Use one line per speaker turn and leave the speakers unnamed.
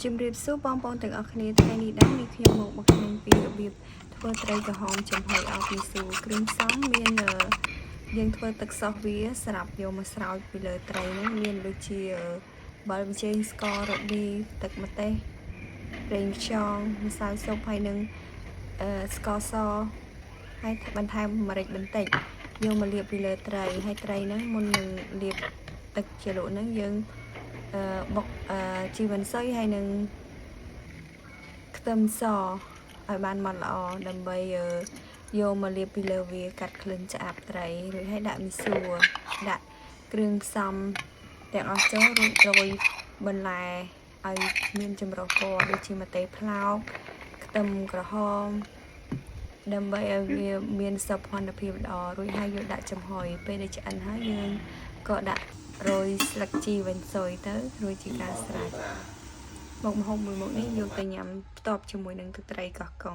ជំរាបសួរបងប្អូនទាំងអស់គ្នាថ្ងៃនេះដែរនេះខ្ញុំមកបង្ហាញពីរបៀបធ្វើត្រីក្រហមចំហុយអោបមីស៊ូគ្រឿងផ្សំមានយើងធ្វើទឹកសោះវាស្រាប់យកមកស្រោចពីលើត្រីហ្នឹងមានដូចជាប៊ីចេងស្កររ៉ូឌីទឹកម្ទេសប្រេងខ្យងម្សៅស៊ុបហើយនឹងស្ករសហើយបន្ថែមម្រេចបន្តិចយកមកលាបពីលើត្រីហើយត្រីហ្នឹងមុននឹងលាបទឹកជ្រលក់ហ្នឹងយើងបុកជីវ៉ាន់សុយហើយនឹងខ្ទឹមសឲ្យបានម៉ត់ល្អដើម្បីយកមកលាបពីលើវាកាត់ក្លិនឆ្អាបត្រីរួចហើយដាក់មីស៊ូដាក់គ្រឿងផ្សំទាំងអស់ចូលរួចរោយបន្លែឲ្យមានចម្រុះពណ៌ដូចជាម្ទេសប្លោកខ្ទឹមក្រហមដើម្បីឲ្យវាមានសោភ័ណភាពល្អរួចហើយយកដាក់ចំហុយពេលដែលឆ្អិនហើយយើងក៏ដាក់រោយស្លឹកជីវ៉ាន់ស៊ុយទៅរួចជាការស្រេចមុខម្ហូបមួយមុខនេះយកទៅញ៉ាំផ្ទាប់ជាមួយនឹងទឹកត្រីកោះកុង